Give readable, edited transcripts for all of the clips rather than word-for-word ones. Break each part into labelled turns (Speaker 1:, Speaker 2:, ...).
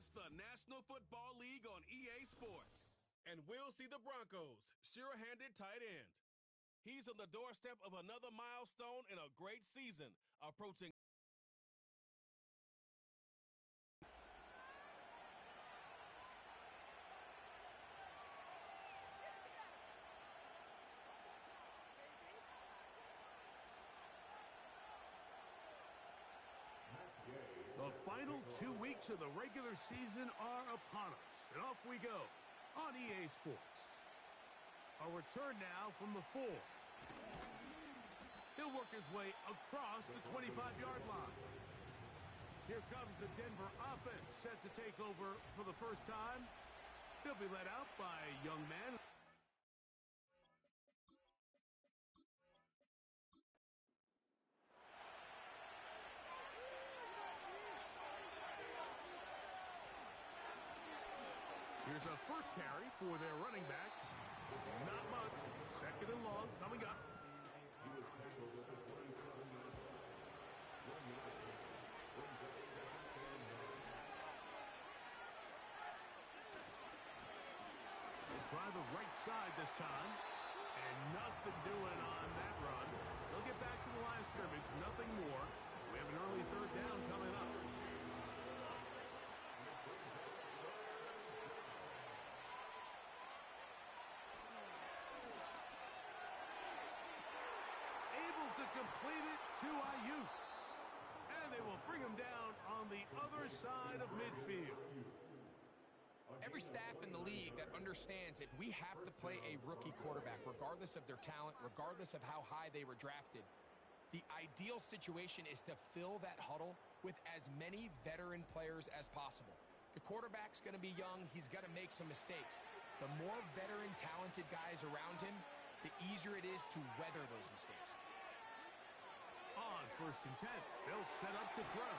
Speaker 1: It's the National Football League on EA Sports. And we'll see the Broncos, sure-handed tight end. He's on the doorstep of another milestone in a great season, approaching
Speaker 2: The final 2 weeks of the regular season are upon us, and off we go on EA Sports. A return now from the 4. He'll work his way across the 25-yard line. Here comes the Denver offense set to take over for the first time. They'll be led out by a young man. Here's a first carry for their running back. Not much. Second and long coming up.
Speaker 3: He was tackled at the 27-yard
Speaker 2: They'll try the right side this time. And nothing doing on that run. They'll get back to the line of scrimmage. Nothing more. We have an early third down coming up. To complete it to Ayuk. And they will bring him down on the other side of midfield.
Speaker 4: Every staff in the league that understands if we have to play a rookie quarterback, regardless of their talent, regardless of how high they were drafted, the ideal situation is to fill that huddle with as many veteran players as possible. The quarterback's going to be young. He's going to make some mistakes. The more veteran, talented guys around him, the easier it is to weather those mistakes.
Speaker 2: On 1st and 10, they'll set up to throw.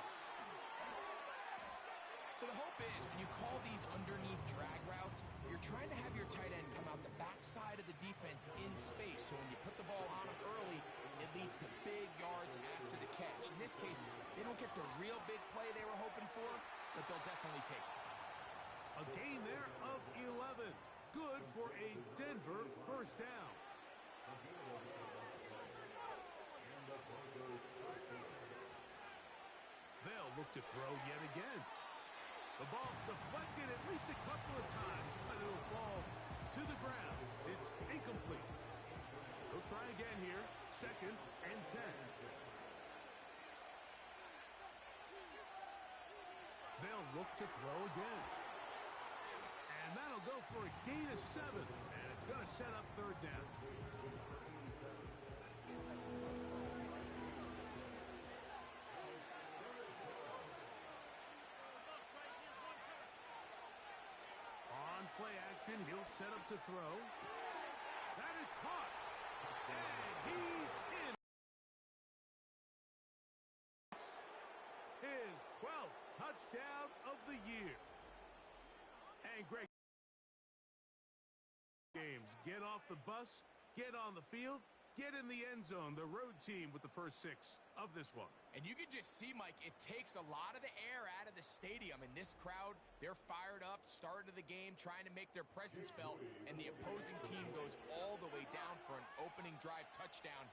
Speaker 4: So the hope is when you call these underneath drag routes, you're trying to have your tight end come out the backside of the defense in space. So when you put the ball on him early, it leads to big yards after the catch. In this case, they don't get the real big play they were hoping for, but they'll definitely take it.
Speaker 2: A gain there of 11. Good for a Denver first down. They'll look to throw yet again. The ball deflected at least a couple of times, but it'll fall to the ground. It's incomplete. They'll try again here. 2nd and 10. They'll look to throw again. And that'll go for a gain of 7. And it's going to set up 3rd down. On play action, he'll set up to throw. That is caught. And he's in. His 12th touchdown of the year. And great games. Get off the bus, get on the field, get in the end zone. The road team with the first 6 of this one.
Speaker 4: And you can just see, Mike, it takes a lot of the air out of the stadium. And this crowd, they're fired up, start of the game, trying to make their presence felt. And the opposing team goes all the way down for an opening drive touchdown.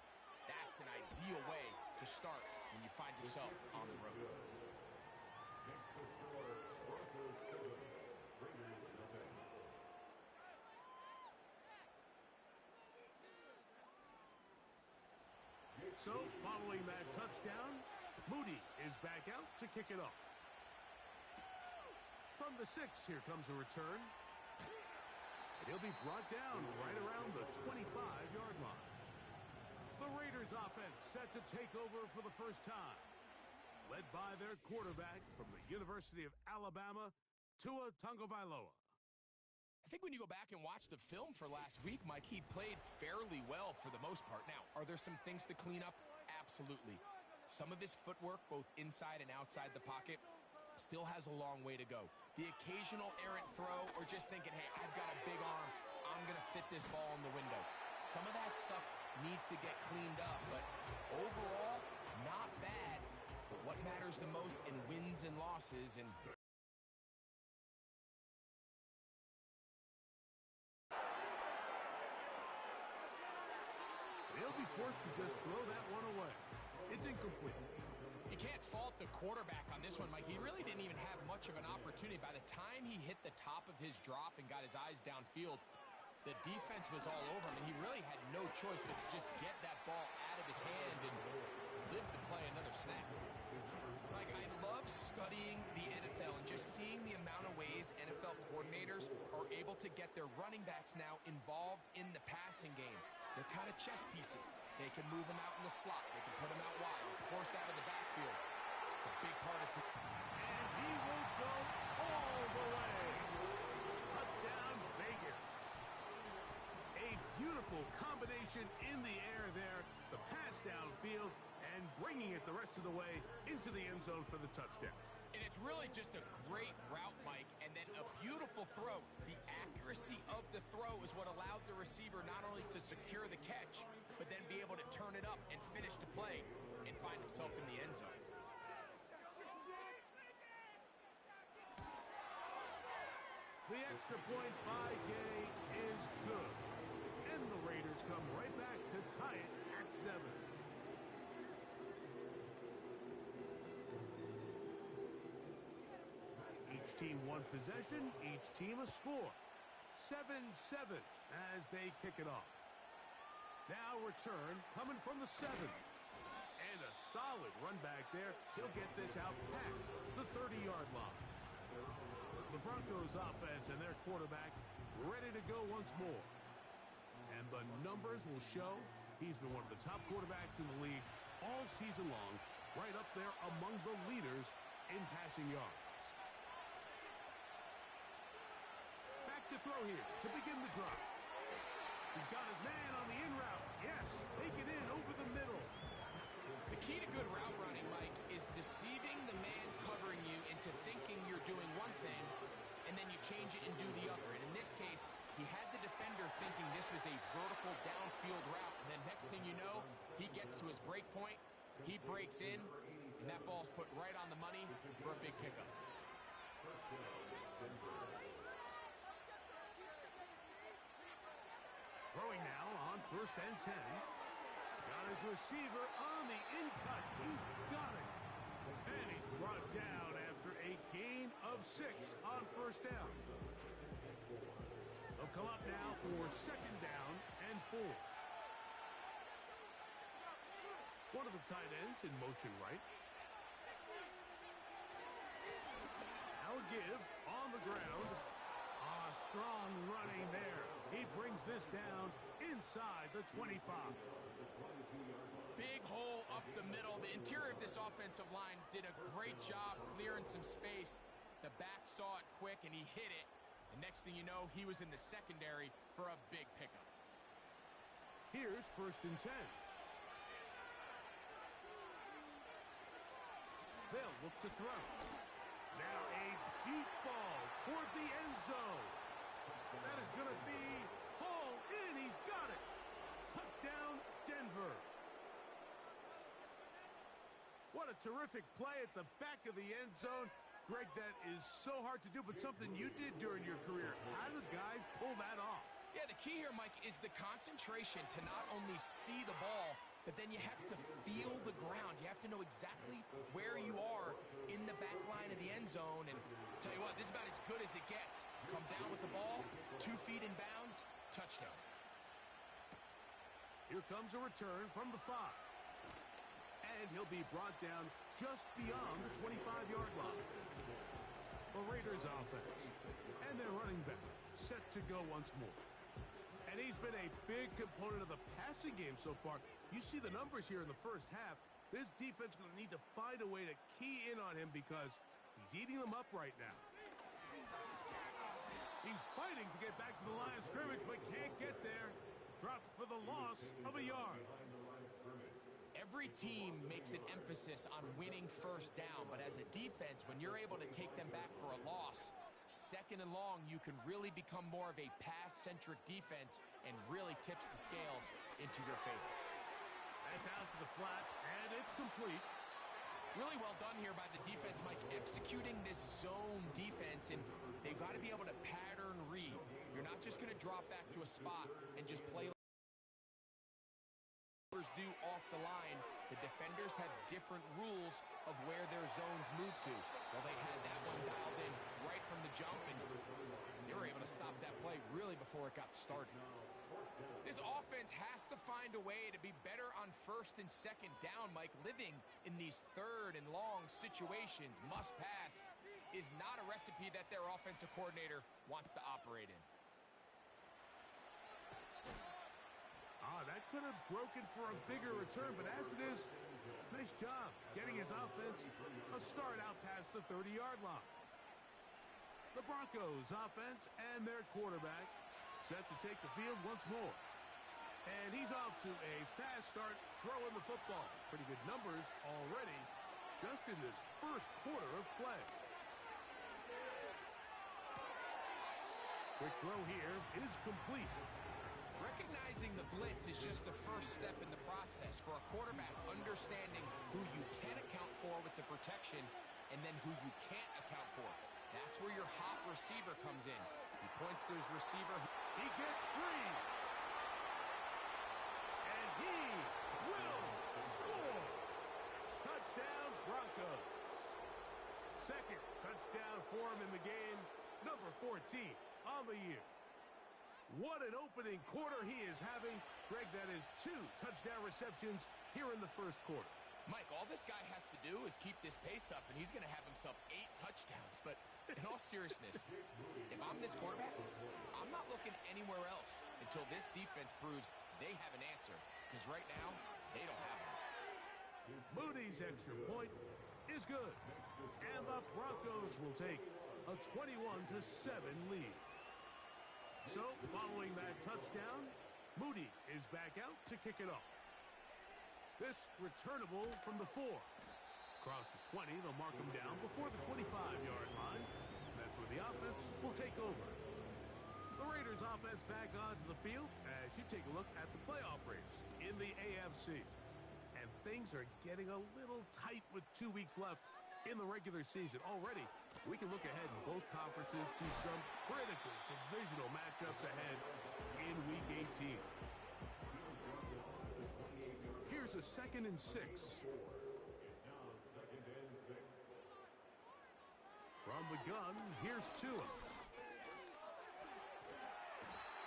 Speaker 4: That's an ideal way to start when you find yourself on the road.
Speaker 3: Next to score, Broncos 7, Raiders nothing.
Speaker 2: So, following that touchdown, Moody is back out to kick it off. From the 6, here comes a return. And he'll be brought down right around the 25-yard line. The Raiders offense set to take over for the first time. Led by their quarterback from the University of Alabama, Tua Tagovailoa.
Speaker 4: I think when you go back and watch the film for last week, Mike, he played fairly well for the most part. Now, are there some things to clean up? Absolutely. Some of his footwork, both inside and outside the pocket, still has a long way to go. The occasional errant throw or just thinking, hey, I've got a big arm, I'm going to fit this ball in the window. Some of that stuff needs to get cleaned up, but overall, not bad. But what matters the most in wins and losses, and
Speaker 2: forced to just throw that one away. It's incomplete.
Speaker 4: You can't fault the quarterback on this one, Mike. He really didn't even have much of an opportunity. By the time he hit the top of his drop and got his eyes downfield, the defense was all over him, and he really had no choice but to just get that ball out of his hand and live to play another snap. Like, I love studying the NFL and just seeing the amount of ways NFL coordinators are able to get their running backs now involved in the passing game. They're kind of chess pieces. They can move them out in the slot. They can put them out wide, of course, out of the backfield. It's a big part of it.
Speaker 2: And he will go all the way. Touchdown, Vegas. A beautiful combination in the air there. The pass downfield and bringing it the rest of the way into the end zone for the touchdown.
Speaker 4: And it's really just a great route, Mike, and then a beautiful throw. The accuracy of the throw is what allowed the receiver not only to secure the catch, but then be able to turn it up and finish the play and find himself in the end zone.
Speaker 2: The extra point by Gay is good. And the Raiders come right back to tie it at 7. Each team one possession, each team a score. 7-7 as they kick it off. Now return coming from the 7. And a solid run back there. He'll get this out past the 30-yard line. The Broncos offense and their quarterback ready to go once more. And the numbers will show he's been one of the top quarterbacks in the league all season long, right up there among the leaders in passing yards. Back to throw here to begin the drive. He's got his man on the in route. Yes, take it in over the middle.
Speaker 4: The key to good route running, Mike, is deceiving the man covering you into thinking you're doing one thing, and then you change it and do the other. And in this case, he had the defender thinking this was a vertical downfield route, and then next thing you know, he gets to his break point, he breaks in, and that ball's put right on the money for a big pickup.
Speaker 2: Throwing now on 1st and 10. Got his receiver on the in-cut. He's got it. And he's brought down after a gain of 6 on 1st down. They'll come up now for 2nd down and 4. One of the tight ends in motion right. Now a give on the ground. Strong running there. He brings this down inside the 25.
Speaker 4: Big hole up the middle. The interior of this offensive line did a great job clearing some space. The back saw it quick, and he hit it. And next thing you know, he was in the secondary for a big pickup.
Speaker 2: Here's 1st and 10. They'll look to throw. Now a deep ball toward the end zone. That is going to be hauled in. He's got it. Touchdown, Denver. What a terrific play at the back of the end zone. Greg, that is so hard to do, but something you did during your career. How do guys pull that off?
Speaker 4: Yeah, the key here, Mike, is the concentration to not only see the ball, but then you have to feel the ground. You have to know exactly where you are in the back line of the end zone. And tell you what, this is about as good as it gets. Come down with the ball, 2 feet in bounds, touchdown.
Speaker 2: Here comes a return from the 5. And he'll be brought down just beyond the 25-yard line. The Raiders offense and their running back set to go once more. And he's been a big component of the passing game so far. You see the numbers here in the first half. This defense is going to need to find a way to key in on him because he's eating them up right now. He's fighting to get back to the line of scrimmage, but can't get there. Dropped for the loss of a yard.
Speaker 4: Every team makes an emphasis on winning 1st down, but as a defense, when you're able to take them back for a loss, 2nd and long, you can really become more of a pass-centric defense and really tips the scales into your favor.
Speaker 2: That's out to the flat, and it's complete.
Speaker 4: Really well done here by the defense, Mike, executing this zone defense, and they've got to be able to pattern read. You're not just going to drop back to a spot and just play do off the line, the defenders have different rules of where their zones move to. Well, they had that one dialed in right from the jump, and they were able to stop that play really before it got started. This offense has to find a way to be better on first and second down, Mike. Living in these third and long situations, must pass, is not a recipe that their offensive coordinator wants to operate in.
Speaker 2: That could have broken for a bigger return, but as it is, nice job getting his offense a start out past the 30-yard line. The Broncos offense and their quarterback set to take the field once more. And he's off to a fast start throwing the football. Pretty good numbers already just in this first quarter of play. Quick throw here is complete.
Speaker 4: Recognizing the blitz is just the first step in the process for a quarterback, understanding who you can account for with the protection and then who you can't account for. That's where your hot receiver comes in. He points to his receiver.
Speaker 2: He gets free. And he will score. Touchdown, Broncos. Second touchdown for him in the game. Number 14 on the year. What an opening quarter he is having. Greg, that is 2 touchdown receptions here in the first quarter.
Speaker 4: Mike, all this guy has to do is keep this pace up, and he's going to have himself 8 touchdowns. But in all seriousness, if I'm this quarterback, I'm not looking anywhere else until this defense proves they have an answer. Because right now, they don't have one.
Speaker 2: Moody's extra point is good. And the Broncos will take a 21-7 lead. So, following that touchdown, Moody is back out to kick it off. This returnable from the 4. Across the 20, they'll mark him down before the 25-yard line. That's where the offense will take over. The Raiders offense back onto the field as you take a look at the playoff race in the AFC. And things are getting a little tight with 2 weeks left in the regular season. Already, we can look ahead in both conferences to some critical divisional matchups ahead in Week 18. Here's a 2nd and 6. From the gun, here's Tua.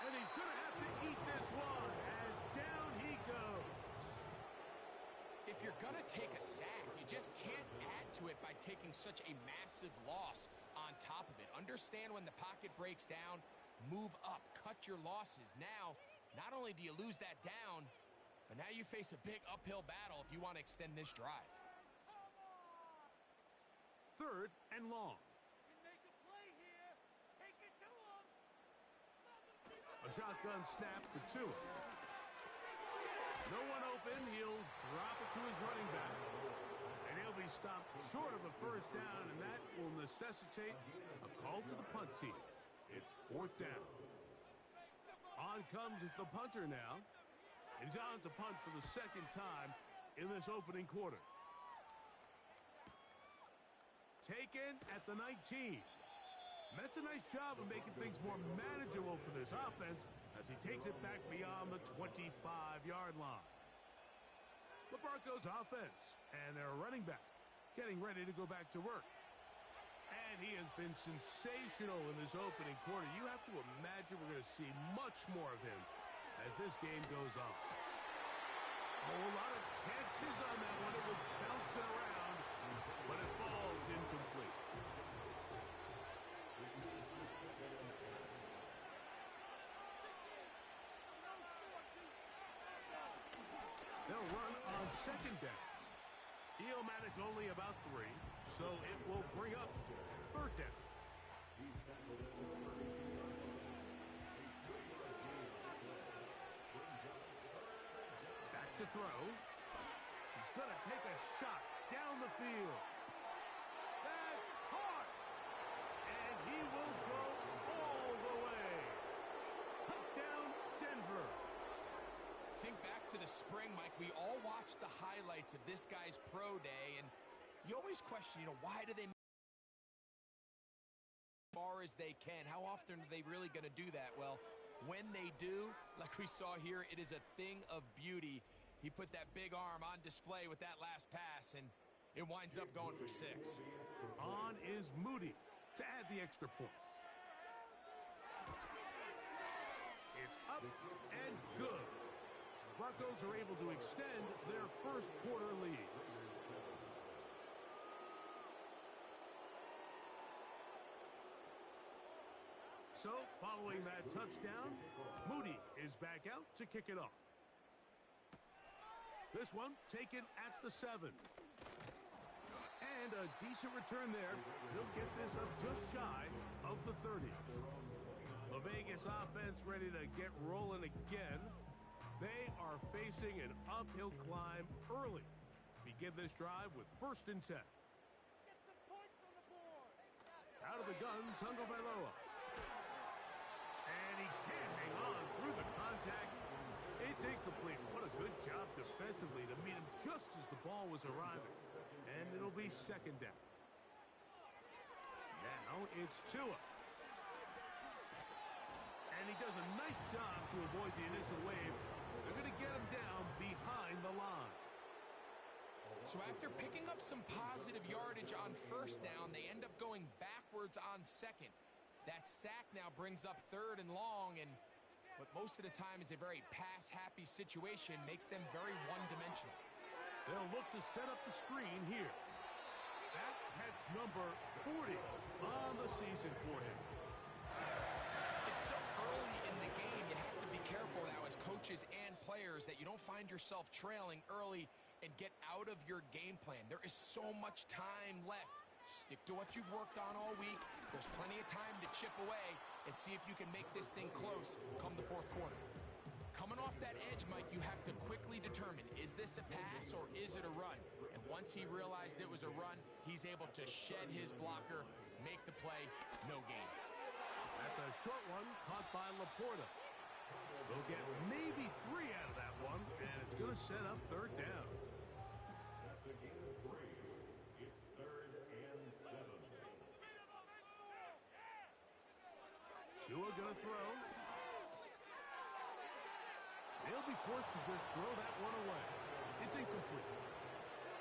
Speaker 2: And he's going to have to eat this one as down he goes.
Speaker 4: If you're going to take a sack, you just can't add to it by taking such a massive loss on top of it. Understand when the pocket breaks down, move up, cut your losses. Now, not only do you lose that down, but now you face a big uphill battle if you want to extend this drive.
Speaker 2: 3rd and long. A shotgun snap for Tua. No one open. He'll drop it to his running back. And he'll be stopped short of a first down, and that will necessitate a call to the punt team. It's 4th down. On comes the punter now. He's on to punt for the 2nd time in this opening quarter. Taken at the 19. And that's a nice job of making things more manageable for this offense as he takes it back beyond the 25-yard line. The Broncos offense and their running back getting ready to go back to work. And he has been sensational in this opening quarter. You have to imagine we're going to see much more of him as this game goes on. A lot of chances on that one. It was bouncing around, but it falls incomplete. They'll run on 2nd down. He'll manage only about 3, so it will bring up 3rd down. Back to throw. He's going to take a shot down the field. That's hard. And he will go all the way. Touchdown, Denver.
Speaker 4: Think back to the spring, Mike. We all watched the highlights of this guy's pro day, and you always question, why do they make as far as they can? How often are they really going to do that? Well, when they do, like we saw here, it is a thing of beauty. He put that big arm on display with that last pass, and it winds up going for 6.
Speaker 2: On is Moody to add the extra point. It's up and good. The Broncos are able to extend their first quarter lead. So, following that touchdown, Moody is back out to kick it off. This one taken at the 7. And a decent return there. He'll get this up just shy of the 30. The Vegas offense ready to get rolling again. They are facing an uphill climb early. Begin this drive with 1st and 10. Out of the gun, Tagovailoa. And he can't hang on through the contact. It's incomplete. What a good job defensively to meet him just as the ball was arriving. And it'll be 2nd down. Now it's Tua. And he does a nice job to avoid the initial wave. They're going to get him down behind the line.
Speaker 4: So after picking up some positive yardage on 1st down, they end up going backwards on 2nd. That sack now brings up 3rd and long, and what most of the time is a very pass-happy situation makes them very one-dimensional.
Speaker 2: They'll look to set up the screen here. That's number 40 on the season for him.
Speaker 4: It's so early in the game, you have to be careful now as coaches and players that you don't find yourself trailing early and get out of your game plan. There is so much time left. Stick to what you've worked on all week. There's plenty of time to chip away and see if you can make this thing close come the 4th quarter. Coming off that edge, Mike, you have to quickly determine, is this a pass or is it a run? And once he realized it was a run, he's able to shed his blocker, make the play, no gain.
Speaker 2: That's a short one caught by Laporta. They'll get maybe 3 out of that one, and it's going to set up 3rd down.
Speaker 3: That's a gain of 3. It's 3rd and 7.
Speaker 2: Tua going to throw. They'll be forced to just throw that one away. It's incomplete.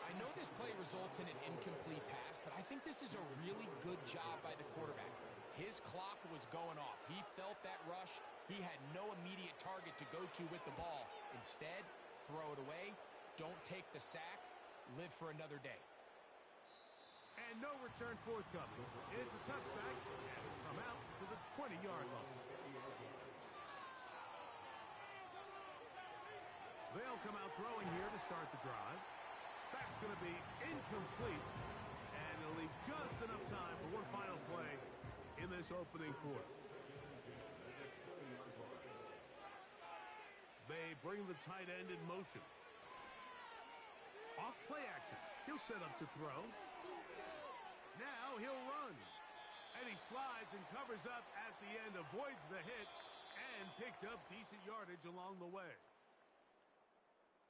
Speaker 4: I know this play results in an incomplete pass, but I think this is a really good job by the quarterback. His clock was going off. He felt that rush. He had no immediate target to go to with the ball. Instead, throw it away. Don't take the sack. Live for another day.
Speaker 2: And no return forthcoming. It's a touchback, and it'll come out to the 20-yard line. They'll come out throwing here to start the drive. That's going to be incomplete, and it'll leave just enough time for one final play in this opening quarter. They bring the tight end in motion. Off play action. He'll set up to throw. Now he'll run. And he slides and covers up at the end, avoids the hit, and picked up decent yardage along the way.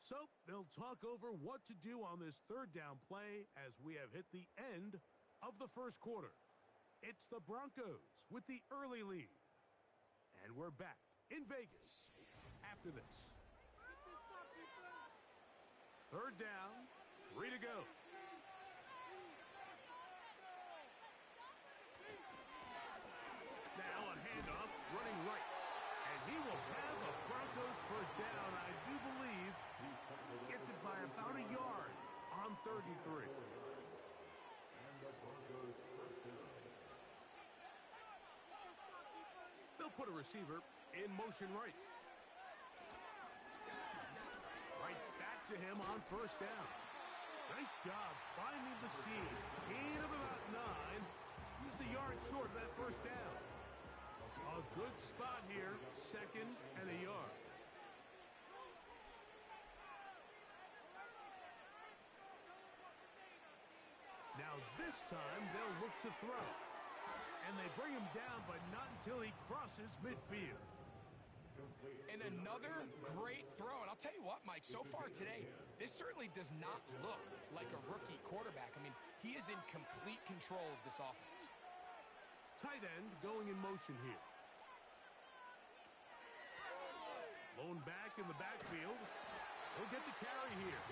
Speaker 2: So they'll talk over what to do on this 3rd down play as we have hit the end of the 1st quarter. It's the Broncos with the early lead. And we're back in Vegas after this. 3rd down, 3 to go. Now a handoff running right. And he will have a Broncos 1st down, I do believe. Gets it by about a yard on 3rd and 3.
Speaker 3: And the Broncos 1st down.
Speaker 2: They'll put a receiver in motion right. Right back to him on 1st down. Nice job finding the seam. Gain of about 9. He's the yard short of that 1st down. A good spot here, 2nd and a yard. Now this time they'll look to throw. And they bring him down, but not until he crosses midfield.
Speaker 4: And another great throw. And I'll tell you what, Mike, so far today, this certainly does not look like a rookie quarterback. I mean, he is in complete control of this offense.
Speaker 2: Tight end going in motion here. Lone back in the backfield. He'll get the carry here.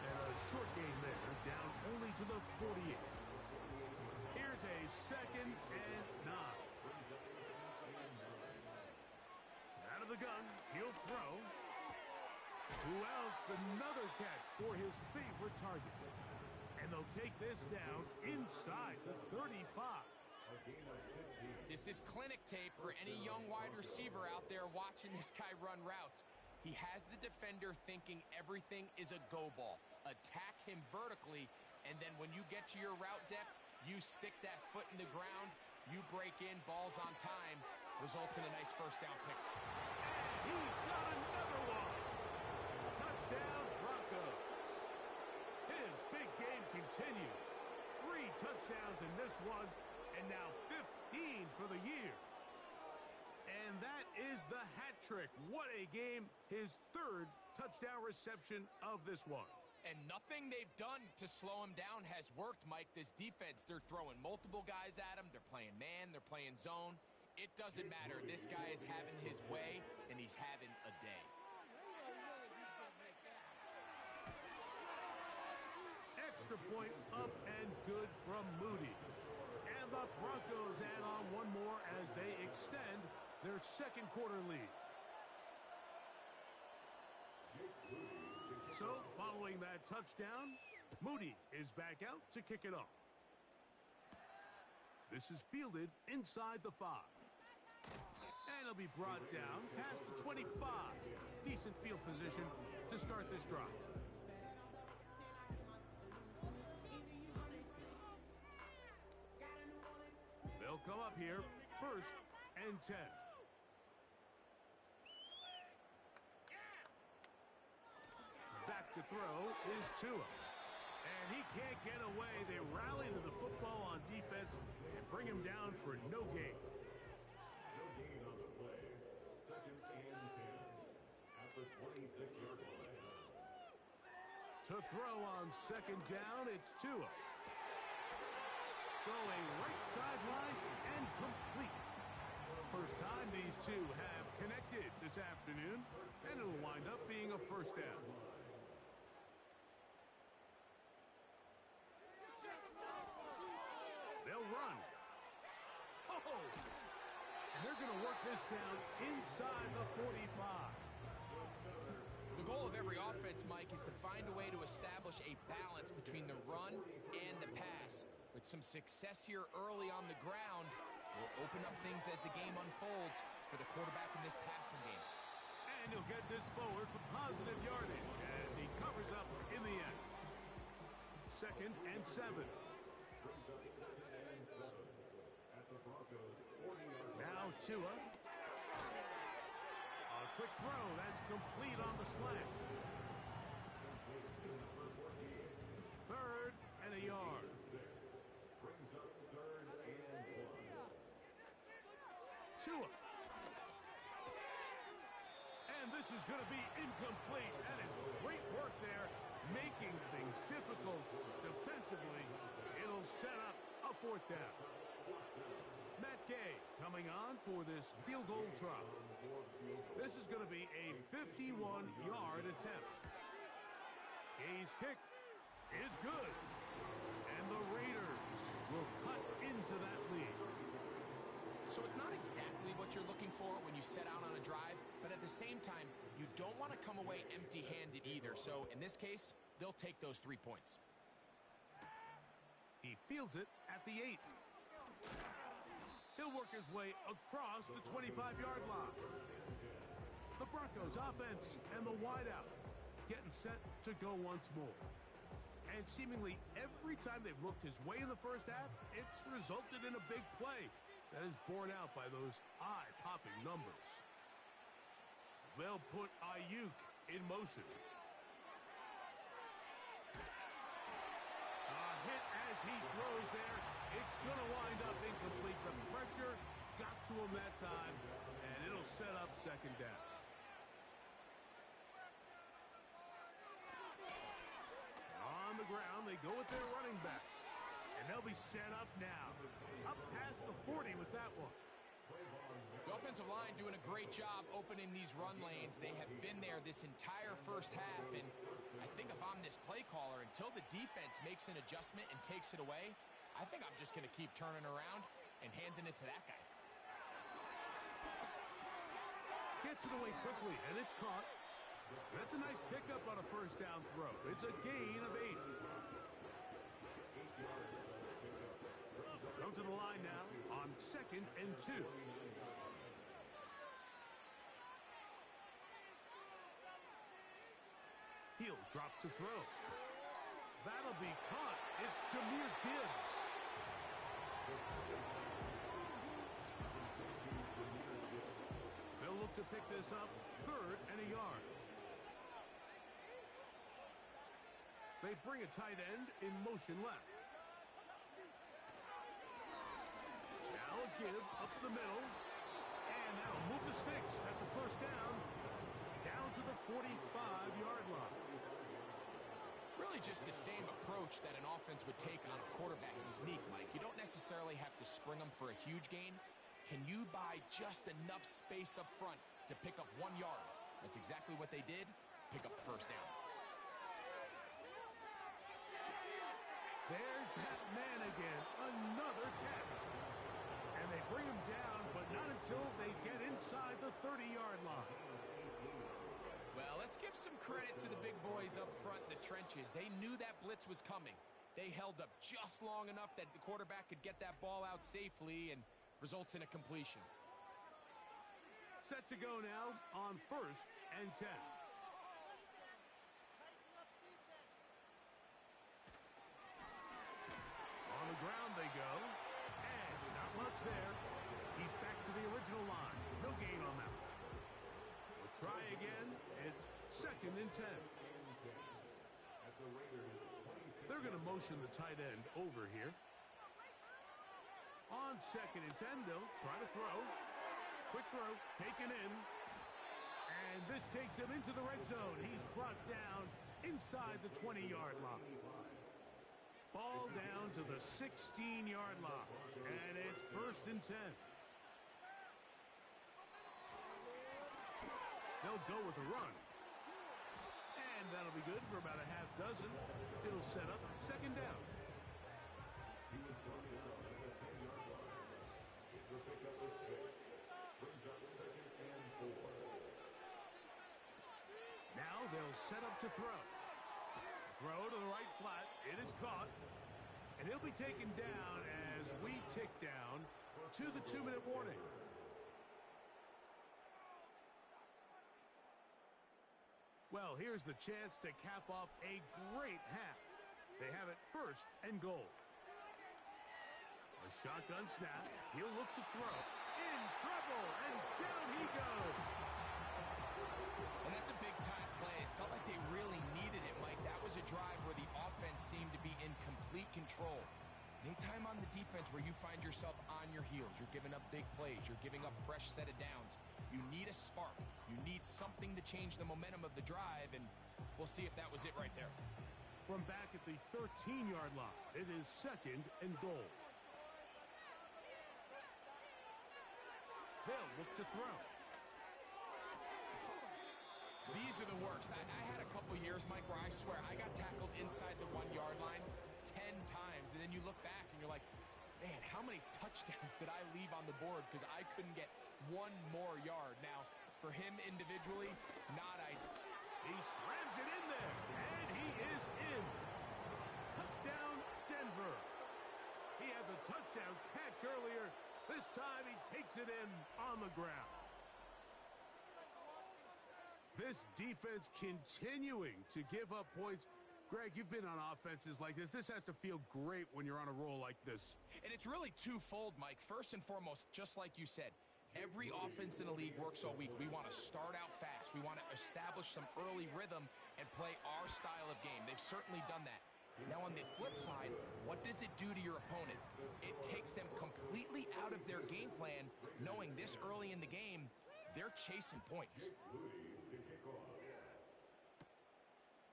Speaker 2: And a short gain there, down only to the 48. Here's a 2nd and 9. Out of the gun, he'll throw. Who else? Another catch for his favorite target. And they'll take this down inside the 35.
Speaker 4: This is clinic tape for any young wide receiver out there watching this guy run routes. He has the defender thinking everything is a go ball. Attack him vertically, and then when you get to your route depth, you stick that foot in the ground, you break in, balls on time, results in a nice first down pick.
Speaker 2: And he's got another one. Touchdown, Broncos. His big game continues. 3 touchdowns in this one, and now 15 for the year. And that is the hat trick. What a game. His 3rd touchdown reception of this one.
Speaker 4: And nothing they've done to slow him down has worked, Mike. This defense, they're throwing multiple guys at him. They're playing man. They're playing zone. It doesn't matter. This guy is having his way, and he's having a day.
Speaker 2: Extra point up and good from Moody. And the Broncos add on one more as they extend their 2nd quarter lead. So, following that touchdown, Moody is back out to kick it off. This is fielded inside the 5. And it'll be brought down past the 25. Decent field position to start this drive. They'll come up here, 1st and 10. Back to throw is Tua. And he can't get away. They rally to the football on defense and bring him down for no gain.
Speaker 3: No gain on the play. 2nd and 10. At the 26-yard line.
Speaker 2: To throw on 2nd down, it's Tua. Going right sideline and complete. First time these two have connected this afternoon, and it'll wind up being a 1st down. They'll run. Oh! And they're going to work this down inside the 45.
Speaker 4: The goal of every offense, Mike, is to find a way to establish a balance between the run and the pass. With some success here early on the ground, will open up things as the game unfolds for the quarterback in this passing game.
Speaker 2: And he'll get this forward for positive yardage as he covers up in the end. 2nd and 7. Now Tua. A quick throw. That's complete on the slant. 3rd and a yard. Tua. And this is going to be incomplete. That is great work there, making things difficult defensively. It'll set up a 4th down. Matt Gay coming on for this field goal try. This is going to be a 51-yard attempt. Gay's kick is good. And the Raiders will cut into that lead.
Speaker 4: So it's not exactly what you're looking for when you set out on a drive, but at the same time, you don't want to come away empty-handed either. So in this case, they'll take those 3 points.
Speaker 2: He fields it at the 8. He'll work his way across the 25-yard line. The Broncos offense and the wideout getting set to go once more. And seemingly every time they've looked his way in the first half, it's resulted in a big play that is borne out by those eye-popping numbers. They'll put Ayuk in motion. A hit as he throws there. It's going to wind up incomplete. The pressure got to him that time, and it'll set up 2nd down. On the ground, they go with their running back. And they'll be set up now. Up past the 40 with that one.
Speaker 4: The offensive line doing a great job opening these run lanes. They have been there this entire first half, and I think if I'm this play caller, until the defense makes an adjustment and takes it away, I think I'm just going to keep turning around and handing it to that guy.
Speaker 2: Gets it away quickly, and it's caught. That's a nice pickup on a first down throw. It's a gain of 8. Go to the line now on 2nd and 2. He'll drop to throw. That'll be caught. It's Jahmyr Gibbs. They'll look to pick this up, 3rd and a yard. They bring a tight end in motion left. Now a give up the middle. And that'll move the sticks. That's a first down. Down to the 45-yard line.
Speaker 4: Really just the same approach that an offense would take on a quarterback sneak, Mike. You don't necessarily have to spring them for a huge gain. Can you buy just enough space up front to pick up 1 yard? That's exactly what they did. Pick up the first down.
Speaker 2: There's that man again. Another catch. And they bring him down, but not until they get inside the 30-yard line.
Speaker 4: Well, let's give some credit to the big boys up front in the trenches. They knew that blitz was coming. They held up just long enough that the quarterback could get that ball out safely and results in a completion.
Speaker 2: Set to go now on 1st and 10. On the ground they go, and not much there. He's back to the original line. No gain on that. We'll try again. It's 2nd and 10. They're going to motion the tight end over here. On 2nd and 10, they'll try to throw. Quick throw, taken in. And this takes him into the red zone. He's brought down inside the 20-yard line. Ball down to the 16-yard line. And it's 1st and 10. They'll go with a run. And that'll be good for about a half dozen. It'll set up 2nd down. Now they'll set up to throw. Throw to the right flat. It is caught. And he'll be taken down as we tick down to the 2-minute warning. Well, here's the chance to cap off a great half. They have it 1st and goal. A shotgun snap. He'll look to throw. In trouble, and down he goes.
Speaker 4: And that's a big-time play. It felt like they really needed it, Mike. That was a drive where the offense seemed to be in complete control. Anytime on the defense where you find yourself on your heels, you're giving up big plays, you're giving up fresh set of downs, you need a spark. You need something to change the momentum of the drive, and we'll see if that was it right there.
Speaker 2: From back at the 13-yard line, it is 2nd and goal. They'll look to throw.
Speaker 4: These are the worst. I had a couple years, Mike, where I swear I got tackled inside the 1-yard line 10 times, and then you look back and you're like, man, how many touchdowns did I leave on the board because I couldn't get 1 more yard? Now, for him individually, not ideal.
Speaker 2: He slams it in there, and he is in. Touchdown, Denver. He had the touchdown catch earlier. This time he takes it in on the ground. This defense continuing to give up points. Greg, you've been on offenses like this. This has to feel great when you're on a roll like this.
Speaker 4: And it's really twofold, Mike. First and foremost, just like you said, every offense in the league works all week. We want to start out fast. We want to establish some early rhythm and play our style of game. They've certainly done that. Now, on the flip side, what does it do to your opponent? It takes them completely out of their game plan, knowing this early in the game, they're chasing points.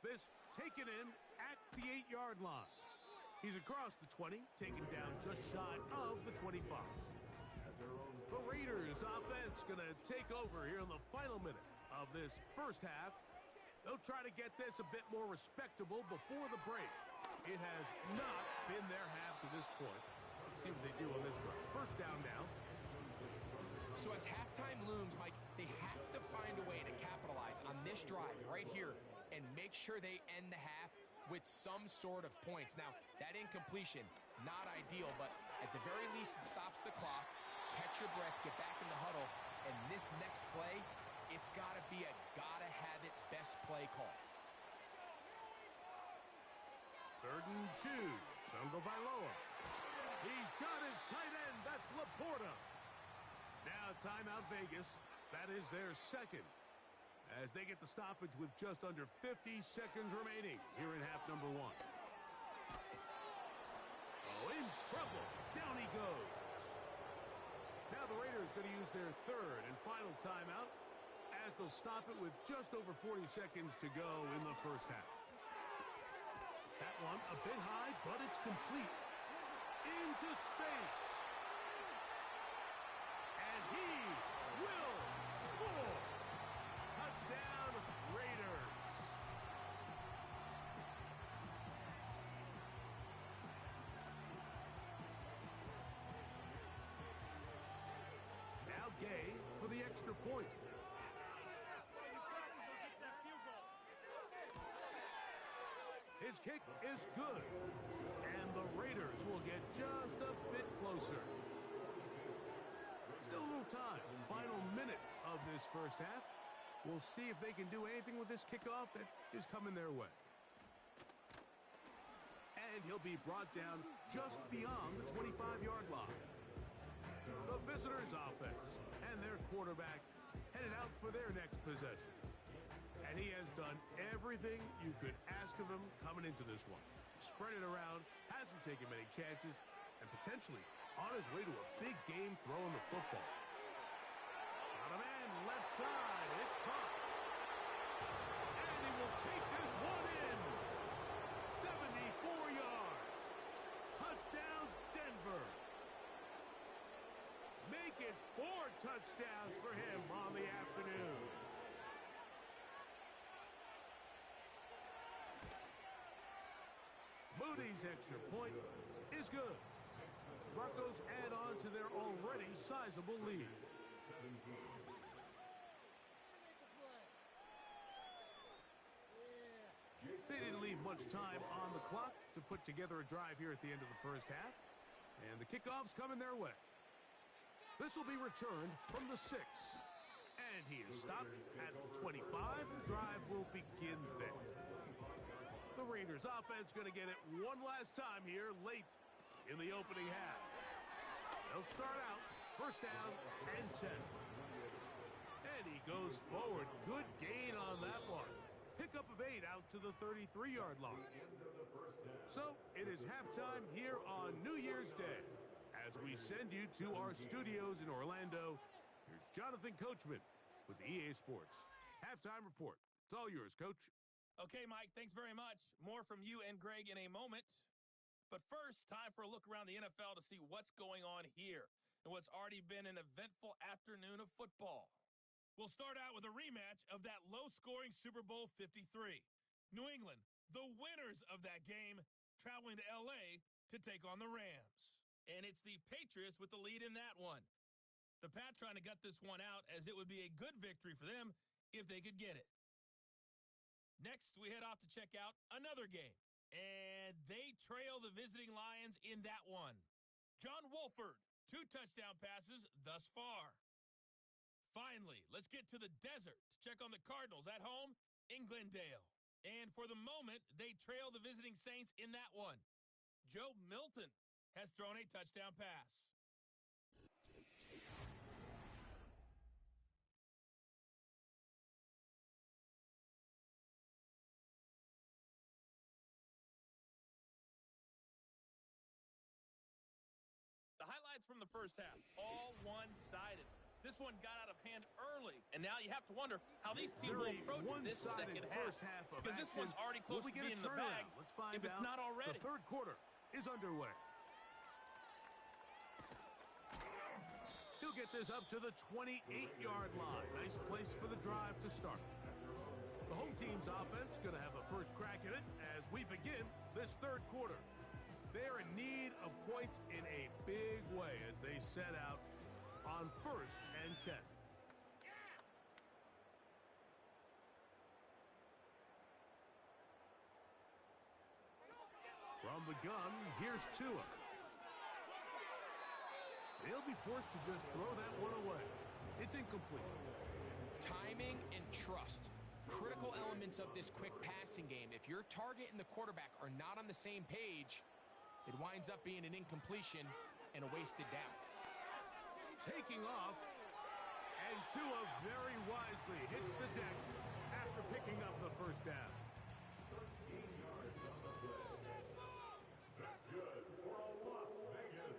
Speaker 2: This taken in at the 8-yard line. He's across the 20, taken down just shy of the 25. The Raiders offense going to take over here in the final minute of this first half. They'll try to get this a bit more respectable before the break. It has not been their half to this point. Let's see what they do on this drive. First down now.
Speaker 4: So as halftime looms, Mike, they have to find a way to capitalize on this drive right here and make sure they end the half with some sort of points. Now, that incompletion, not ideal, but at the very least, it stops the clock. Catch your breath, get back in the huddle, and this next play, it's got to be a gotta-have-it best play call.
Speaker 2: 3rd and 2. Tungo Vailoa. He's got his tight end. That's Laporta. Now timeout Vegas. That is their second, as they get the stoppage with just under 50 seconds remaining here in half number 1. Oh, in trouble. Down he goes. Now the Raiders going to use their 3rd and final timeout, as they'll stop it with just over 40 seconds to go in the first half. That one a bit high, but it's complete. Into space. And he will score. Touchdown, Raiders. Now Gay for the extra point. His kick is good, and the Raiders will get just a bit closer. Still a little time. Final minute of this first half. We'll see if they can do anything with this kickoff that is coming their way. And he'll be brought down just beyond the 25-yard line. The visitors' offense and their quarterback headed out for their next possession. And he has done everything you could ask of him coming into this one. Spread it around, hasn't taken many chances, and potentially on his way to a big game throwing the football. Got a man left side. It's caught. And he will take this one in. 74 yards. Touchdown, Denver. Make it 4 touchdowns for him on the afternoon. Moody's extra point is good. Broncos add on to their already sizable lead. They didn't leave much time on the clock to put together a drive here at the end of the first half. And the kickoff's coming their way. This will be returned from the 6. And he is stopped at the 25. The drive will begin then. The Raiders offense going to get it one last time here late in the opening half. They'll start out first down and 10. And he goes forward. Good gain on that one. Pickup of 8 out to the 33-yard line. So it is halftime here on New Year's Day. As we send you to our studios in Orlando, here's Jonathan Coachman with EA Sports. Halftime report. It's all yours, Coach.
Speaker 5: Okay, Mike, thanks very much. More from you and Greg in a moment. But first, time for a look around the NFL to see what's going on here and what's already been an eventful afternoon of football. We'll start out with a rematch of that low-scoring Super Bowl 53. New England, the winners of that game, traveling to L.A. to take on the Rams. And it's the Patriots with the lead in that one. The Pats trying to gut this one out, as it would be a good victory for them if they could get it. Next, we head off to check out another game. And they trail the visiting Lions in that one. John Wolford, 2 touchdown passes thus far. Finally, let's get to the desert to check on the Cardinals at home in Glendale. And for the moment, they trail the visiting Saints in that one. Joe Milton has thrown a touchdown pass. The highlights from the first half, all one-sided. This one got out of hand early, and now you have to wonder how these teams will approach this second half. Because this one's already close to being in the bag if it's not already.
Speaker 2: The third quarter is underway. He'll get this up to the 28-yard line. Nice place for the drive to start. The home team's offense going to have a first crack at it as we begin this third quarter. They're in need of points in a big way as they set out on 1st and 10. From the gun, here's Tua. They'll be forced to just throw that one away. It's incomplete.
Speaker 4: Timing and trust. Critical elements of this quick passing game. If your target and the quarterback are not on the same page, it winds up being an incompletion and a wasted down.
Speaker 2: Taking off, and Tua very wisely hits the deck after picking up the first down.
Speaker 3: 13 yards on the play. That's good for a Las Vegas.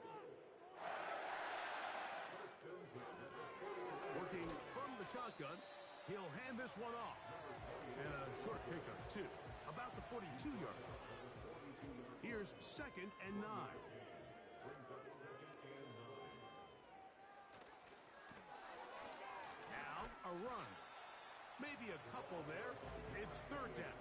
Speaker 3: First and 10.
Speaker 2: Working from the shotgun, he'll hand this one off. And a short pickup, too, about the 42-yard line. Here's 2nd and 9.
Speaker 3: Brings up 2nd and 9.
Speaker 2: Now a run. Maybe a couple there. It's 3rd down.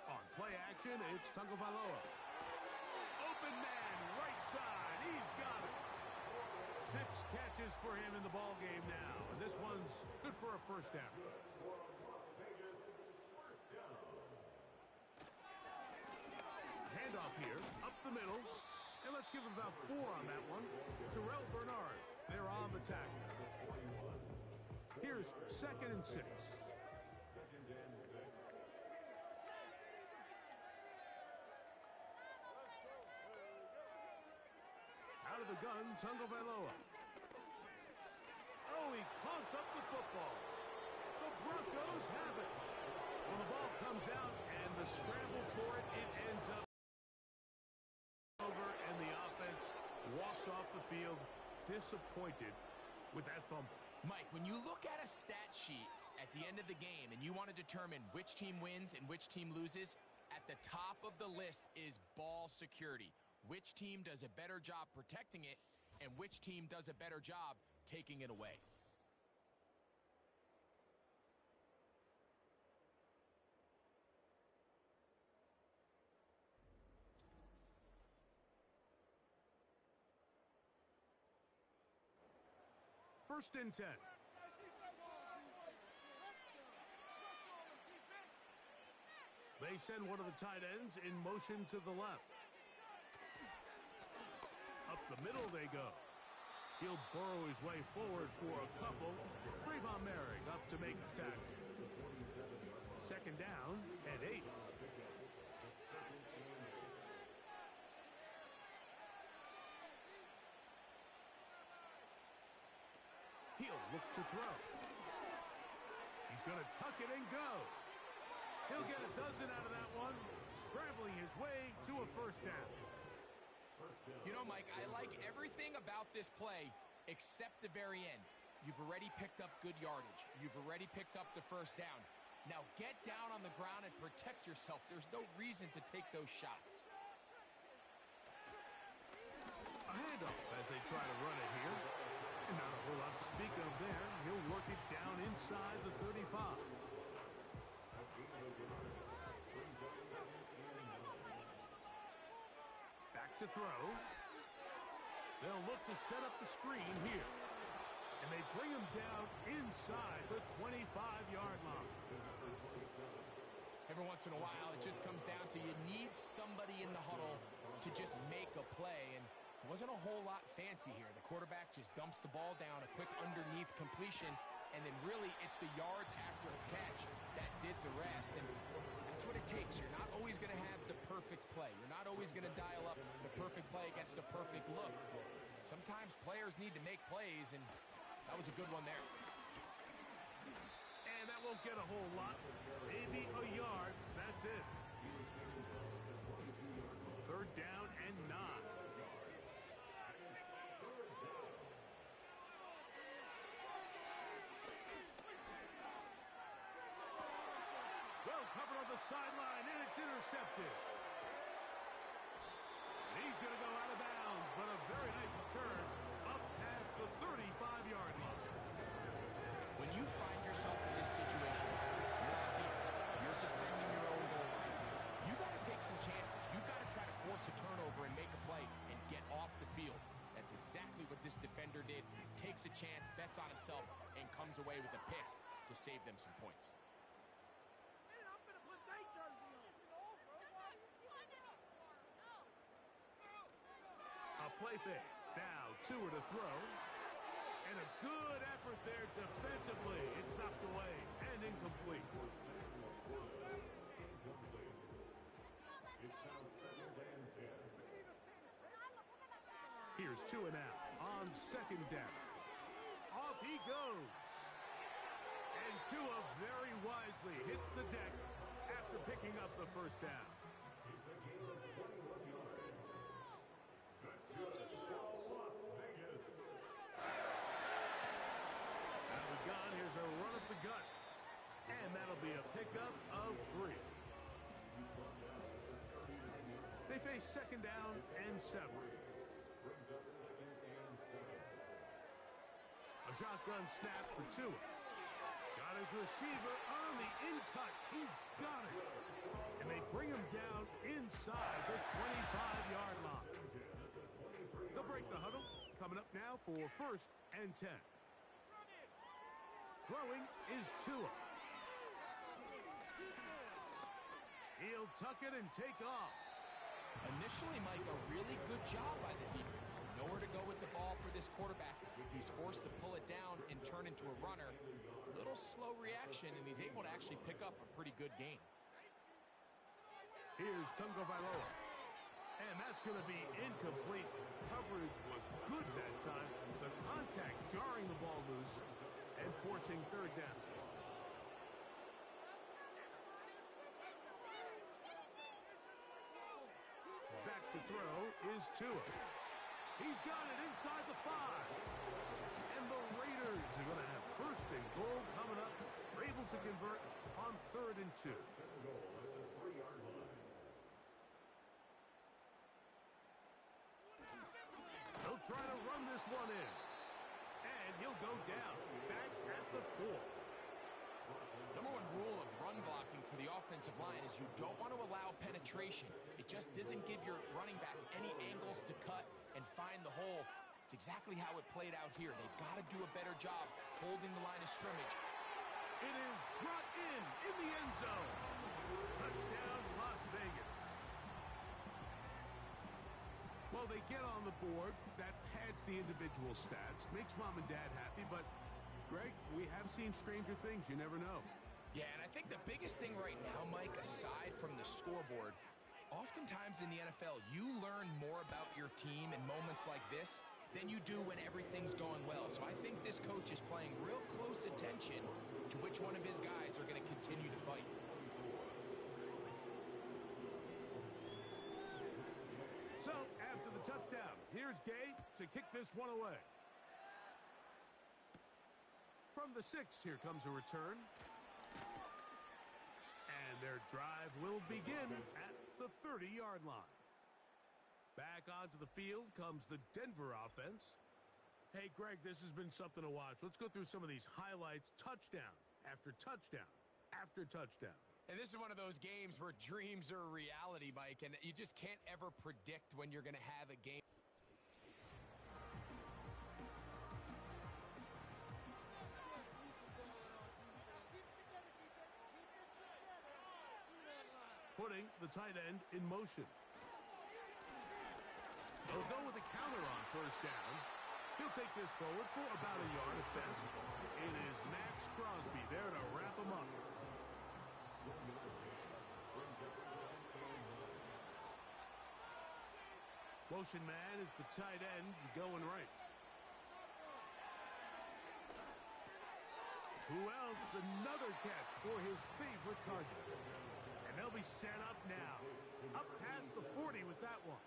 Speaker 2: On play action, it's Tagovailoa. Open man, right side. He's got it. 6 catches for him in the ball game now. And this one's good for a first down. Handoff here, up the middle. And let's give him about 4 on that one. Terrell Bernard, they're on the tackle. Here's 2nd and 6. Out of the gun, Tagovailoa. Oh, he coughs up the football. The Broncos have it. Well, the ball comes out, and the scramble for it, it ends up over, and the offense walks off the field disappointed with that fumble.
Speaker 4: Mike, when you look at a stat sheet at the end of the game and you want to determine which team wins and which team loses, at the top of the list is ball security. Which team does a better job protecting it, and which team does a better job taking it away.
Speaker 2: First and 10. They send one of the tight ends in motion to the left. Up the middle they go. He'll burrow his way forward for a couple. Trayvon Merrick up to make the tackle. 2nd down and 8. He'll look to throw. He's going to tuck it and go. He'll get a dozen out of that one, scrambling his way to a first down.
Speaker 4: You know, Mike, I like everything about this play except the very end. You've already picked up good yardage. You've already picked up the first down. Now get down on the ground and protect yourself. There's no reason to take those shots.
Speaker 2: A handoff as they try to run it here. And not a whole lot to speak of there. He'll work it down inside the 35. Back to throw. They'll look to set up the screen here. And they bring him down inside the 25-yard line.
Speaker 4: Every once in a while, it just comes down to you need somebody in the huddle to just make a play. And it wasn't a whole lot fancy here. The quarterback just dumps the ball down, a quick underneath completion, and then really it's the yards after a catch that did the rest. And that's what it takes. You're not always going to have the perfect play. You're not always going to dial up the perfect play against the perfect look. Sometimes players need to make plays, and that was a good one there.
Speaker 2: And that won't get a whole lot. Maybe a yard. That's it. 3rd down and 9. the sideline, and it's intercepted. And he's going to go out of bounds, but a very nice return up past the 35-yard line.
Speaker 4: When you find yourself in this situation, you're on defense, you're defending your own goal line, you got to take some chances. You got to try to force a turnover and make a play and get off the field. That's exactly what this defender did. Takes a chance, bets on himself, and comes away with a pick to save them some points.
Speaker 2: A play fake. Now Tua to throw. And a good effort there defensively. It's knocked away and incomplete.
Speaker 3: It's now 2nd and 10.
Speaker 2: Here's Tua now on second down. Off he goes. And Tua very wisely hits the deck after picking up the first down.
Speaker 3: It's a gain of 21 yards. That's good. Las Vegas.
Speaker 2: Out of the gun, here's a run up the gut. And that'll be a pickup of 3. They face second down and 7.
Speaker 3: Brings up 2nd and 7.
Speaker 2: A shotgun snap for Tua. Got his receiver on the in-cut. He's got it. And they bring him down inside the 25-yard line. They'll break the huddle. Coming up now for 1st and 10. Throwing is Tua. He'll tuck it and take off.
Speaker 4: Initially, Mike, a really good job by the defense. Nowhere to go with the ball for this quarterback. He's forced to pull it down and turn into a runner. Little slow reaction, and he's able to actually pick up a pretty good gain.
Speaker 2: Here's Tungo Vailoa. And that's going to be incomplete. Coverage was good that time. The contact jarring the ball loose and forcing 3rd down. Back to throw is Tua. He's got it inside the 5. And the Raiders are going to have 1st and goal coming up. They're able to convert on 3rd and 2.
Speaker 3: Goal at the 3-yard line.
Speaker 2: He'll try to run this one in. And he'll go down. Back at the 4.
Speaker 4: Number 1 rule of run blocking for the offensive line is you don't want to allow penetration. It just doesn't give your running back any angles to cut and find the hole. It's exactly how it played out here. They've got to do a better job holding the line of scrimmage.
Speaker 2: It is brought in the end zone. Touchdown, Las Vegas. Well, they get on the board. That pads the individual stats, makes mom and dad happy, but Greg, we have seen stranger things. You never know.
Speaker 4: Yeah, and I think the biggest thing right now, Mike, aside from the scoreboard, oftentimes in the NFL, you learn more about your team in moments like this than you do when everything's going well. So I think this coach is paying real close attention to which one of his guys are going to continue to fight.
Speaker 2: So, after the touchdown, here's Gay to kick this one away. From the 6, here comes a return. And their drive will begin at the 30-yard line. Back onto the field comes the Denver offense. Hey, Greg, this has been something to watch. Let's go through some of these highlights. Touchdown after touchdown after touchdown.
Speaker 4: And this is one of those games where dreams are reality, Mike, and you just can't ever predict when you're going to have a game.
Speaker 2: Putting the tight end in motion. They'll go with a counter on 1st down. He'll take this forward for about a yard at best. It is Max Crosby there to wrap him up. Motion man is the tight end going right. Who else? Another catch for his favorite target. And they'll be set up now. Up past the 40 with that one.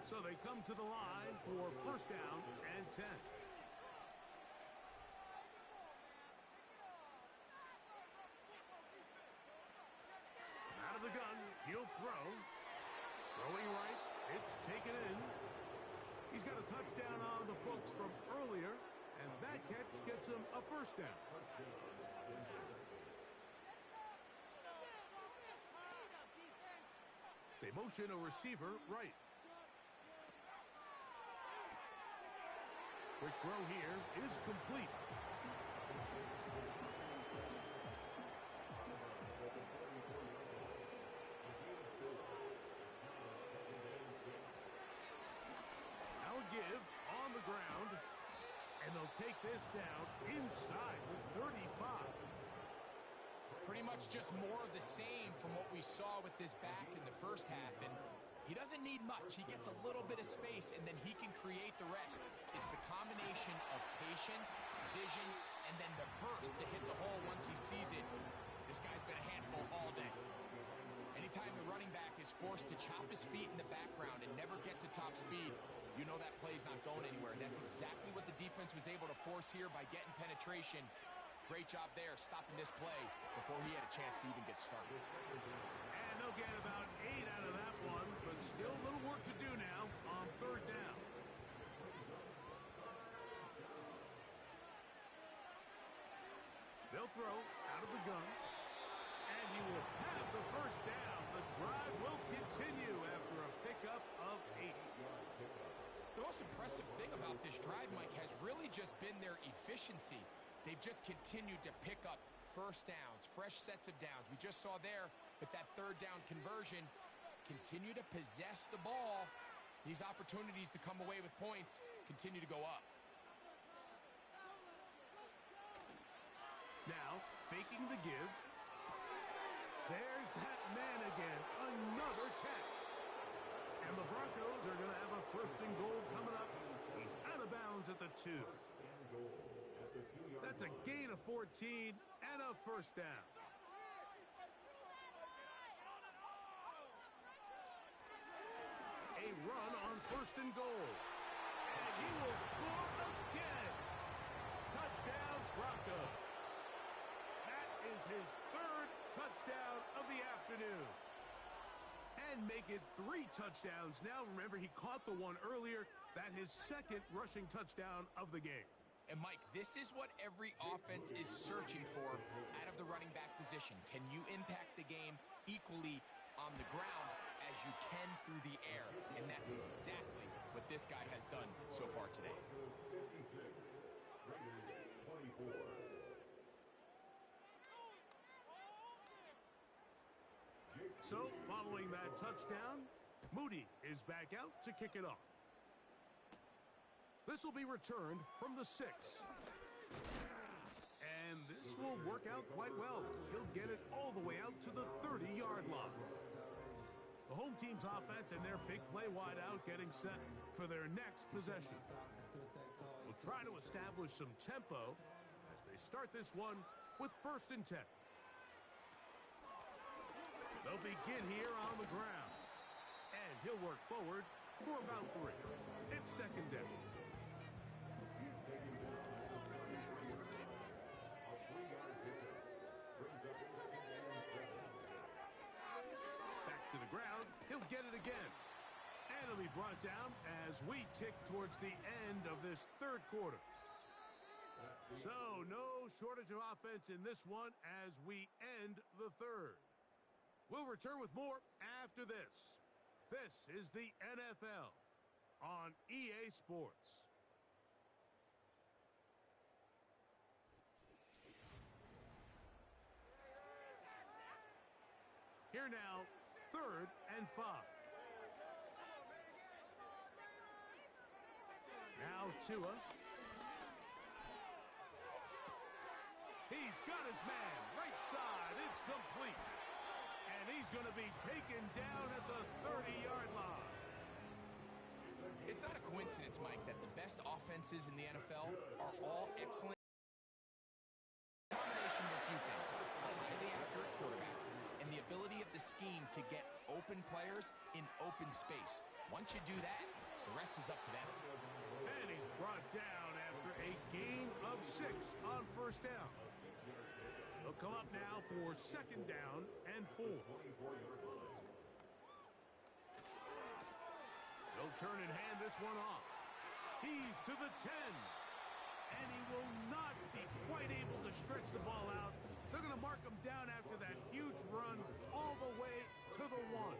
Speaker 2: So they come to the line for 1st down and 10. gets taken in. He's got a touchdown on the books from earlier, and that catch gets him a first down. They motion a receiver right. Quick throw here is complete. Now a give on the ground, and they'll take this down inside the 35.
Speaker 4: Pretty much just more of the same from what we saw with this back in the first half. And he doesn't need much. He gets a little bit of space, and then he can create the rest. It's the combination of patience, vision, and then the burst to hit the hole once he sees it. This guy's been a handful all day. Anytime the running back is forced to chop his feet in the background and never get to top speed, you know that play's not going anywhere. And that's exactly what the defense was able to force here by getting penetration. Great job there, stopping this play before he had a chance to even get started.
Speaker 2: And they'll get about 8 out of that one, but still a little work to do now on third down. They'll throw out of the gun, and he will have the first down. The drive will continue after a pickup of 8.
Speaker 4: The most impressive thing about this drive, Mike, has really just been their efficiency. They've just continued to pick up first downs, fresh sets of downs. We just saw there, but that third down conversion, continue to possess the ball. These opportunities to come away with points continue to go up.
Speaker 2: Now, faking the give. There's that man again, another catch. And the Broncos are going to have a first and goal coming up. He's out of bounds at the 2. That's a gain of 14 and a first down. A run on first and goal. And he will score again. Touchdown, Broncos. That is his third touchdown of the afternoon. And make it 3 touchdowns. Now, remember, he caught the one earlier. That his second rushing touchdown of the game.
Speaker 4: And, Mike, this is what every offense is searching for out of the running back position. Can you impact the game equally on the ground as you can through the air? And that's exactly what this guy has done so far today.
Speaker 2: So, following that touchdown, Moody is back out to kick it off. This will be returned from the 6. And this will work out quite well. He'll get it all the way out to the 30-yard line. The home team's offense and their big play wideout getting set for their next possession. We'll try to establish some tempo as they start this one with first and 10. They'll begin here on the ground. And he'll work forward for about 3. It's second down. Back to the ground. He'll get it again. And it'll be brought down as we tick towards the end of this third quarter. So, no shortage of offense in this one as we end the third. We'll return with more after this. This is the NFL on EA Sports. Here now, third and 5. Now Tua. He's got his man right side. It's complete. And he's going to be taken down at the 30-yard line.
Speaker 4: It's not a coincidence, Mike, that the best offenses in the NFL are all excellent. Combination of a few things: a highly accurate quarterback and the ability of the scheme to get open players in open space. Once you do that, the rest is up to them.
Speaker 2: And he's brought down after a gain of 6 on first down. They'll come up now for second down and 4. He'll turn and hand this one off. He's to the 10. And he will not be quite able to stretch the ball out. They're going to mark him down after that huge run all the way to the 1.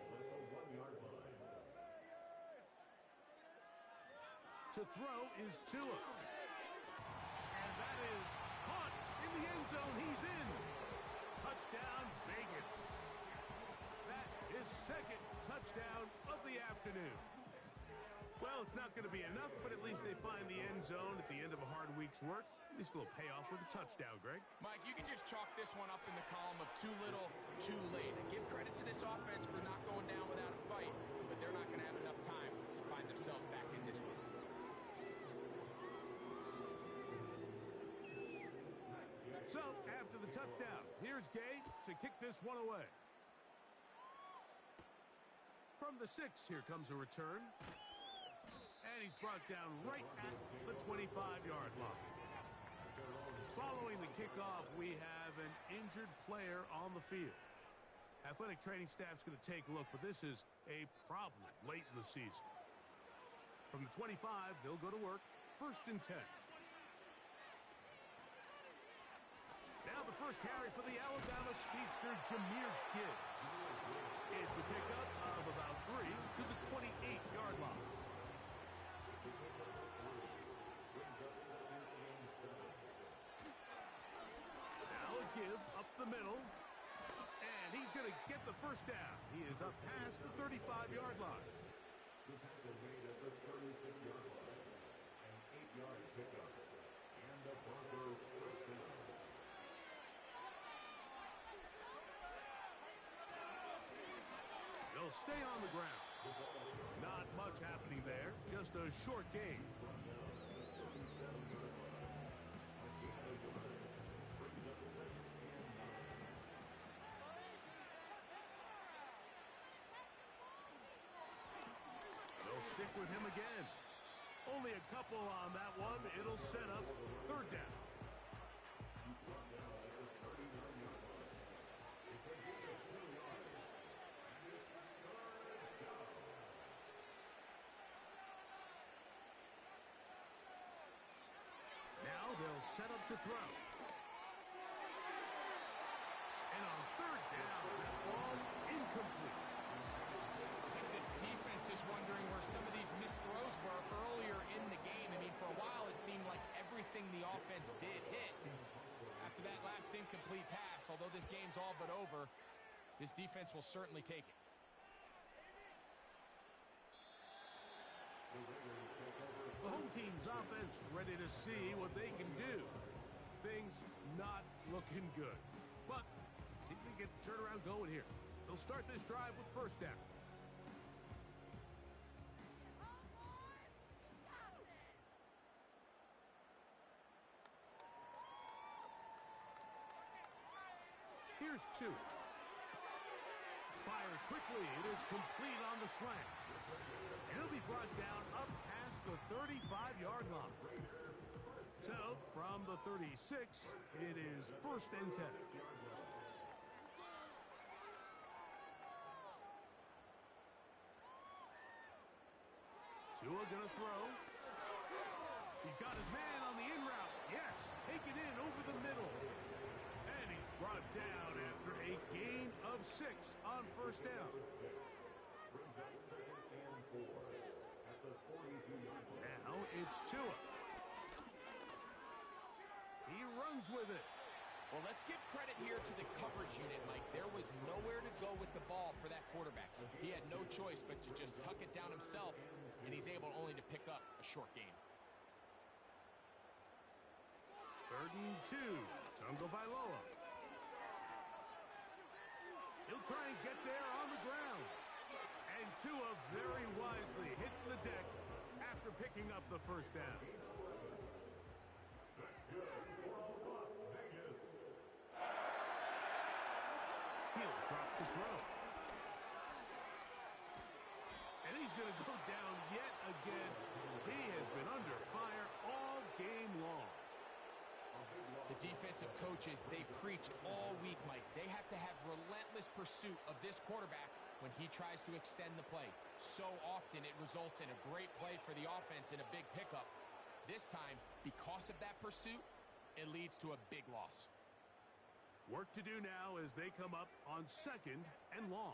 Speaker 2: To throw is Tua. And that is caught in the end zone. He's in. Touchdown, Vegas. That is second touchdown of the afternoon. Well, it's not going to be enough, but at least they find the end zone at the end of a hard week's work. At least a little payoff with a touchdown, Greg.
Speaker 4: Mike, you can just chalk this one up in the column of too little, too late. And give credit to this offense for not going down without a fight, but they're not going to have enough time to find themselves back in this one.
Speaker 2: So, after the touchdown, here's Gay to kick this one away. From the 6, here comes a return. And he's brought down right at the 25-yard line. Following the kickoff, we have an injured player on the field. Athletic training staff's going to take a look, but this is a problem late in the season. From the 25, they'll go to work. 1st and 10. Now the first carry for the Alabama speedster, Jahmyr Gibbs. It's a pickup of about 3 to the 28-yard line. Now a give up the middle. And he's going to get the first down. He is up past the 35-yard line.
Speaker 3: The tackle made at the 36-yard line. An 8-yard pickup. And the Broncos first down.
Speaker 2: They'll stay on the ground. Not much happening there. Just a short game. They'll stick with him again. Only a couple on that one. It'll set up 3rd down. They'll set up to throw. And on 3rd down, that ball incomplete.
Speaker 4: I think this defense is wondering where some of these missed throws were earlier in the game. I mean, for a while it seemed like everything the offense did hit. After that last incomplete pass, although this game's all but over, this defense will certainly take it.
Speaker 2: The home team's offense ready to see what they can do. Things not looking good. But see if they get the turnaround going here. They'll start this drive with 1st down. Here's 2. Fires quickly. It is complete on the slant. And he'll be brought down up past the 35-yard line. So, from the 36, it is 1st and 10. Tua gonna throw. He's got his man on the in route. Yes, take it in over the middle. And he's brought down after a gain of 6 on 1st down. Now it's Tua. He runs with it.
Speaker 4: Well, let's give credit here to the coverage unit, Mike. There was nowhere to go with the ball for that quarterback. He had no choice but to just tuck it down himself, and he's able only to pick up a short game.
Speaker 2: 3rd and 2. Tungo Bailoa. He'll try and get there on the ground. And Tua very wisely hits the deck after picking up the 1st down.
Speaker 3: That's good for Las Vegas.
Speaker 2: He'll drop the throw. And he's going to go down yet again. He has been under fire all game long.
Speaker 4: The defensive coaches, they preached all week, Mike. They have to have relentless pursuit of this quarterback when he tries to extend the play. So often it results in a great play for the offense and a big pickup. This time, because of that pursuit, it leads to a big loss.
Speaker 2: Work to do now as they come up on 2nd and long.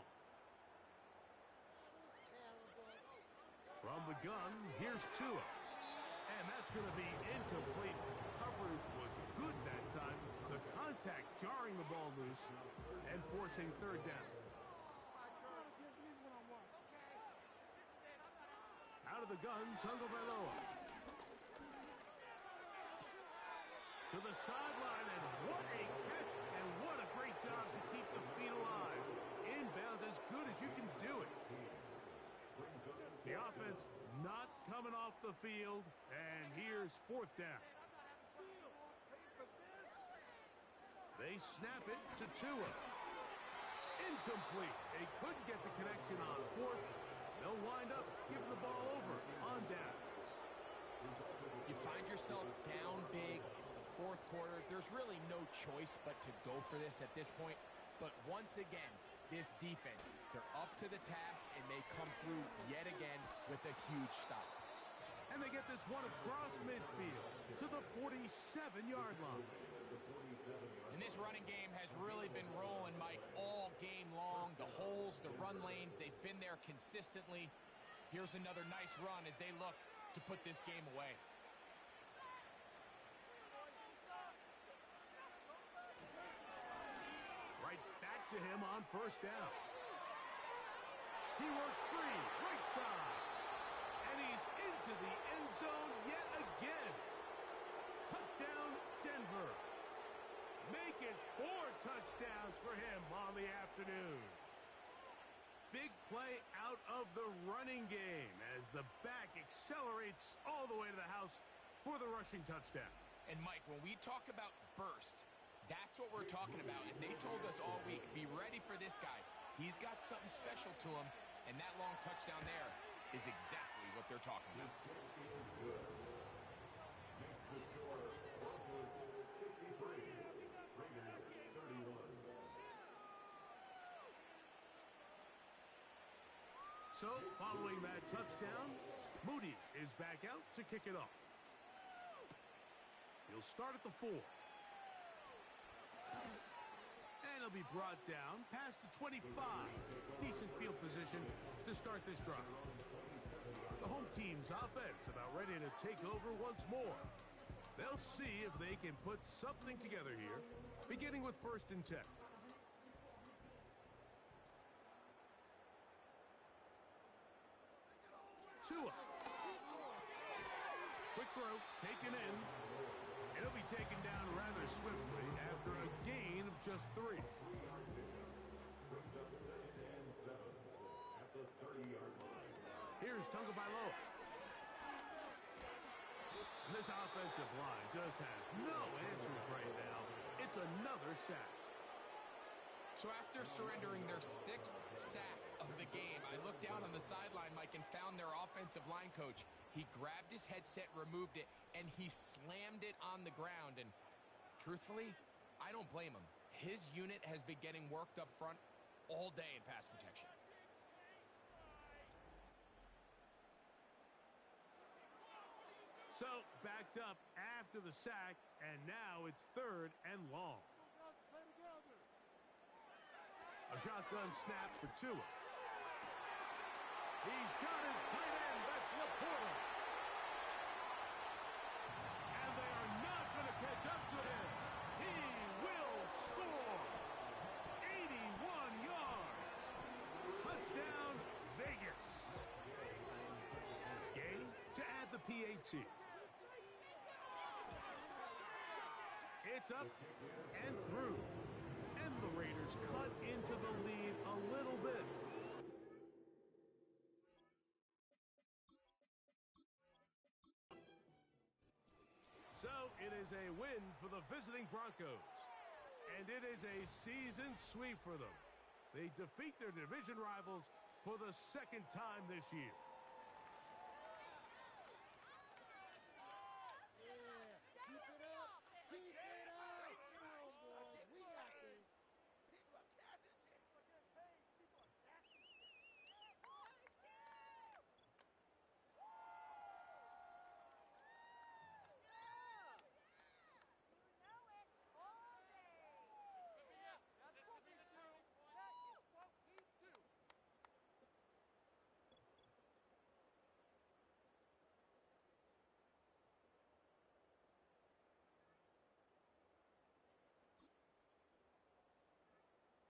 Speaker 2: From the gun, here's Tua. And that's going to be incomplete. Coverage was good that time. The contact jarring the ball loose and forcing 3rd down. Out of the gun, Tagovailoa. To the sideline, and what a catch, and what a great job to keep the feet alive. Inbounds as good as you can do it. The offense not coming off the field, and here's 4th down. They snap it to Tua. Incomplete. They couldn't get the connection on 4th. They'll wind up giving the ball over on downs.
Speaker 4: You find yourself down big. It's the 4th quarter. There's really no choice but to go for this at this point. But once again, this defense, they're up to the task, and they come through yet again with a huge stop.
Speaker 2: And they get this one across midfield to the 47-yard line.
Speaker 4: And this running game has really been rolling, Mike, all game long. The holes, the run lanes, they've been there consistently. Here's another nice run as they look to put this game away.
Speaker 2: Right back to him on 1st down. He works free, right side. And he's into the end zone yet again. Touchdown, Denver. Make it 4 touchdowns for him on the afternoon. Big play out of the running game as the back accelerates all the way to the house for the rushing touchdown.
Speaker 4: And, Mike, when we talk about burst, that's what we're talking about. And they told us all week, be ready for this guy. He's got something special to him, and that long touchdown there is exactly what they're talking about.
Speaker 2: So, following that touchdown, Moody is back out to kick it off. He'll start at the 4. And he'll be brought down past the 25. Decent field position to start this drive. The home team's offense about ready to take over once more. They'll see if they can put something together here, beginning with 1st and 10. Tua. Quick throw, taken in. It'll be taken down rather swiftly after a gain of just 3. Here's Tagovailoa. And this offensive line just has no answers right now. It's another sack.
Speaker 4: So after surrendering their 6th sack of the game, I looked down on the sideline, Mike, and found their offensive line coach. He grabbed his headset, removed it, and he slammed it on the ground. And truthfully, I don't blame him. His unit has been getting worked up front all day in pass protection.
Speaker 2: So, backed up after the sack, and now it's 3rd and long. A shotgun snap for Tua. He's got his tight end. That's Laporta. And they are not going to catch up to him. He will score. 81 yards. Touchdown, Vegas. Gay to add the PAT. It's up and through. And the Raiders cut into the lead a little bit. So it is a win for the visiting Broncos. And it is a season sweep for them. They defeat their division rivals for the 2nd time this year.